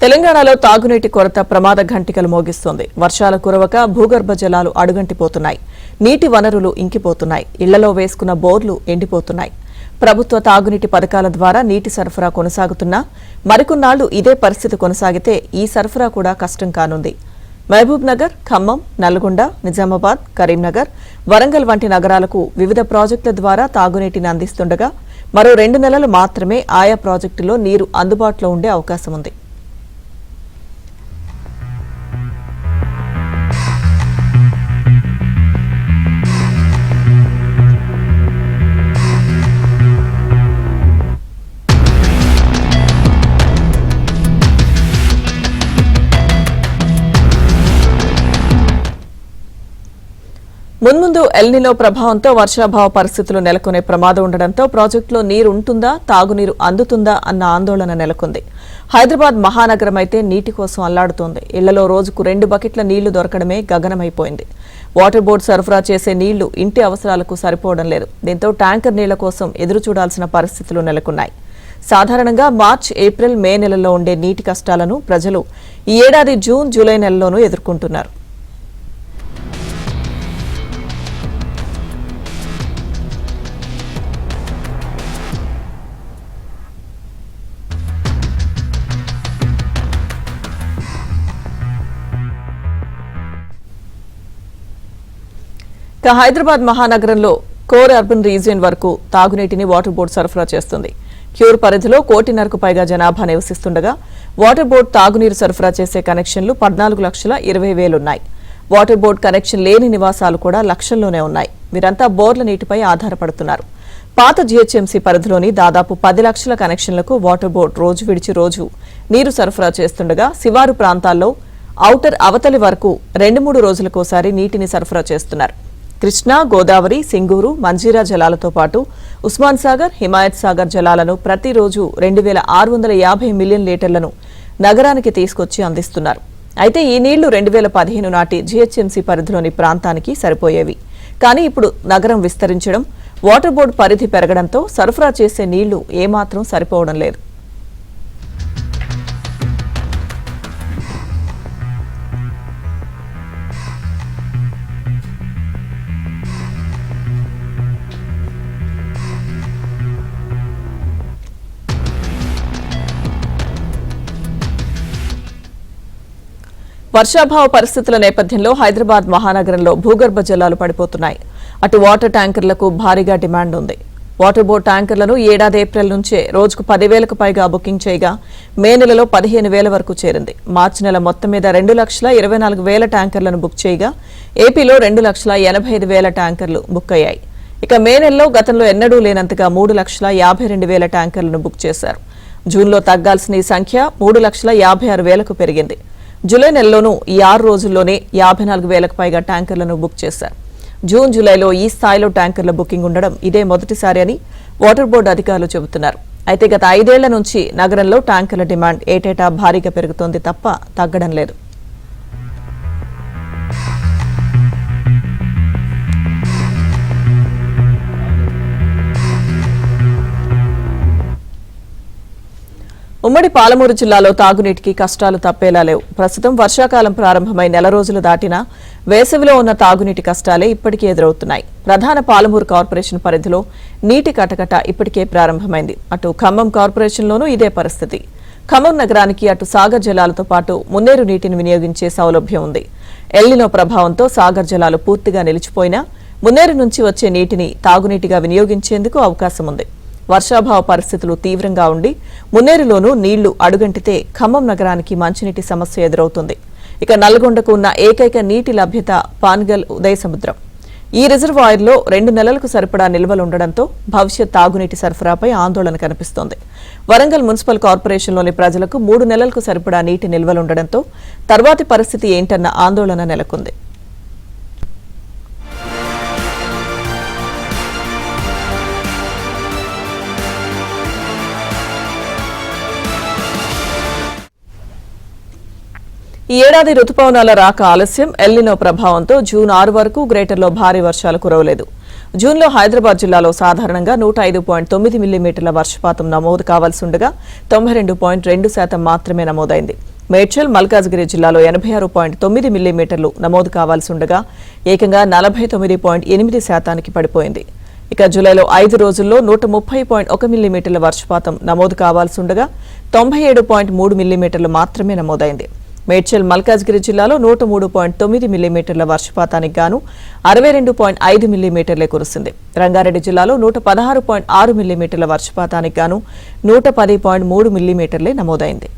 తెలంగాణలో తాగునీటి కొరత ప్రమాద ఘంటికలు మోగిస్తోంది. వర్షాల కురవక భూగర్భ జలాలు అడుగంటిపోతున్నాయి. నీటి వనరులు ఇంకిపోతున్నాయి. ఇళ్లలో వేసుకున్న బోర్లు ఎండిపోతున్నాయి. ప్రభుత్వ తాగునీటి పథకాల ద్వారా నీటి సరఫరా కొనసాగుతున్నా మరికొన్నాళ్లు ఇదే పరిస్థితి కొనసాగితే ఈ సరఫరా కూడా కష్టం కానుంది. మహబూబ్ నగర్, ఖమ్మం, నల్గొండ, నిజామాబాద్, కరీంనగర్, వరంగల్ వంటి నగరాలకు వివిధ ప్రాజెక్టుల ద్వారా తాగునీటిని అందిస్తుండగా మరో 2 నెలలు మాత్రమే ఆయా ప్రాజెక్టుల్లో నీరు అందుబాటులో ఉండే అవకాశం ఉంది. మున్ముందు ఎల్నినో ప్రభావంతో వర్షాభావ పరిస్థితులు నెలకొనే ప్రమాదం ఉండడంతో ప్రాజెక్టులో నీరు ఉంటుందా, తాగునీరు అందుతుందా అన్న ఆందోళన నెలకొంది. హైదరాబాద్ మహానగరం అయితే నీటి కోసం అల్లాడుతోంది. ఇళ్లలో రోజుకు 2 బకెట్ల నీళ్లు దొరకడమే గగనమైపోయింది. వాటర్ బోర్డు సరఫరా చేసే నీళ్లు ఇంటి అవసరాలకు సరిపోవడం లేదు. దీంతో ట్యాంకర్ నీళ్ల కోసం ఎదురు చూడాల్సిన పరిస్థితులు నెలకొన్నాయి. సాధారణంగా మార్చి, ఏప్రిల్, మే నెలల్లో ఉండే నీటి కష్టాలను ప్రజలు ఈ ఏడాది జూన్, జూలై నెలల్లోనూ ఎదుర్కొంటున్నారు. హైదరాబాద్ మహానగరంలో కోర్ అర్బన్ రీజియన్ వరకు తాగునీటిని వాటర్ బోర్డు సరఫరా చేస్తుంది. క్యూర్ పరిధిలో 1,00,00,000కు పైగా జనాభా నివసిస్తుండగా వాటర్ బోర్డు తాగునీరు సరఫరా చేసే కనెక్షన్లు 14,20,000 ఉన్నాయి. వాటర్ బోర్డు కనెక్షన్ లేని నివాసాలు కూడా లక్షల్లోనే ఉన్నాయి. వీరంతా బోర్ల నీటిపై ఆధారపడుతున్నారు. పాత జీహెచ్ఎంసీ పరిధిలోని దాదాపు 10 లక్షల కనెక్షన్లకు వాటర్ బోర్డు రోజు విడిచి రోజు నీరు సరఫరా చేస్తుండగా శివారు ప్రాంతాల్లో ఔటర్ అవతలి వరకు 2-3 రోజులకోసారి నీటిని సరఫరా చేస్తున్నారు. కృష్ణా, గోదావరి, సింగూరు, మంజీరా జలాలతో పాటు ఉస్మాన్ సాగర్, హిమాయత్ సాగర్ జలాలను ప్రతిరోజు 2,650 మిలియన్ లీటర్లను నగరానికి తీసుకొచ్చి అందిస్తున్నారు. అయితే ఈ నీళ్లు 2015 నాటి జీహెచ్ఎంసీ పరిధిలోని ప్రాంతానికి సరిపోయేవి. కానీ ఇప్పుడు నగరం విస్తరించడం, వాటర్ బోర్డు పరిధి పెరగడంతో సరఫరా చేసే నీళ్లు ఏమాత్రం సరిపోవడం లేదు. వర్షాభావ పరిస్థితుల నేపథ్యంలో హైదరాబాద్ మహానగరంలో భూగర్భ జలాలు పడిపోతున్నాయి. అటు వాటర్ ట్యాంకర్లకు భారీగా డిమాండ్ ఉంది. వాటర్ బోర్డు ట్యాంకర్లను ఏడాది ఏప్రిల్ నుంచే రోజుకు 10,000కు పైగా బుకింగ్ చేయగా మే నెలలో 15,000 వరకు చేరింది. మార్చి నెల మొత్తం మీద 2,24,000 ట్యాంకర్లను బుక్ చేయగా ఏపీలో 2,85,000 ట్యాంకర్లు బుక్ అయ్యాయి. ఇక మే నెలలో గతంలో ఎన్నడూ లేనంతగా 3,52,000 ట్యాంకర్లను బుక్ చేశారు. జూన్లో తగ్గాల్సిన ఈ సంఖ్య 3,56,000కు పెరిగింది. జూలై నెలలోనూ ఈ 6 రోజుల్లోనే 54,000కు పైగా ట్యాంకర్లను బుక్ చేశారు. జూన్, జూలైలో ఈ స్థాయిలో ట్యాంకర్ల బుకింగ్ ఉండడం ఇదే మొదటిసారి అని వాటర్ బోర్డు అధికారులు చెబుతున్నారు. అయితే గత 5 ఏళ్ల నుంచి నగరంలో ట్యాంకర్ల డిమాండ్ ఏటేటా భారీగా పెరుగుతోంది తప్ప తగ్గడం లేదు. ఉమ్మడి పాలమూరు జిల్లాలో తాగునీటికి కష్టాలు తప్పేలా లేవు. ప్రస్తుతం వర్షాకాలం ప్రారంభమై నెల రోజులు దాటినా వేసవిలో ఉన్న తాగునీటి కష్టాలే ఇప్పటికీ ఎదురవుతున్నాయి. ప్రధాన పాలమూరు కార్పొరేషన్ పరిధిలో నీటి కటకట ఇప్పటికే ప్రారంభమైంది. అటు ఖమ్మం కార్పొరేషన్లోనూ ఇదే పరిస్థితి. ఖమ్మం నగరానికి అటు సాగర్ జలాలతో పాటు మున్నేరు నీటిని వినియోగించే సౌలభ్యం ఉంది. ఎల్నినో ప్రభావంతో సాగర్ జలాలు పూర్తిగా నిలిచిపోయినా మున్నేరు నుంచి వచ్చే నీటిని తాగునీటిగా వినియోగించేందుకు అవకాశం ఉంది. వర్షాభావ పరిస్థితులు తీవ్రంగా ఉండి మున్నేరులోనూ నీళ్లు అడుగంటితే ఖమ్మం నగరానికి మంచినీటి సమస్య ఎదురవుతుంది. ఇక నల్గొండకు ఉన్న ఏకైక నీటి లభ్యత పాన్గల్ ఉదయసముద్రం. ఈ రిజర్వాయర్లో 2 నెలలకు సరిపడా నిల్వలుండడంతో భవిష్యత్ తాగునీటి సరఫరాపై ఆందోళన కనిపిస్తోంది. వరంగల్ మున్సిపల్ కార్పొరేషన్లోని ప్రజలకు 3 నెలలకు సరిపడా నీటి నిల్వలుండడంతో తర్వాతి పరిస్థితి ఏంటన్న ఆందోళన నెలకొంది. ఈ ఏడాది రుతుపవనాల రాక ఆలస్యం, ఎల్నినో ప్రభావంతో జూన్ 6 వరకు గ్రేటర్లో భారీ వర్షాలు కురవలేదు. జూన్లో హైదరాబాద్ జిల్లాలో సాధారణంగా 105.9 మిల్లీమీటర్ల వర్షపాతం నమోదు కావాల్సి ఉండగా 92.2% మాత్రమే నమోదైంది. మేడ్చల్, మల్కాజ్గిరి జిల్లాలో 86.9 మిల్లీమీటర్లు నమోదు కావాల్సి ఉండగా ఏకంగా 49.8% పడిపోయింది. ఇక జూలైలో 5 రోజుల్లో 130.1 మిల్లీమీటర్ల వర్షపాతం నమోదు కావాల్సి ఉండగా 97.3 మిల్లీమీటర్లు మాత్రమే నమోదైంది. మేడ్చల్, మల్కాజ్గిరి జిల్లాలో 103.9 మిల్లీమీటర్ల వర్షపాతానికి గాను 62.5 మిల్లీమీటర్లే కురిసింది. రంగారెడ్డి జిల్లాలో 116.6 మిల్లీమీటర్ల వర్షపాతానికి గాను 110.3 మిల్లీమీటర్లే నమోదైంది.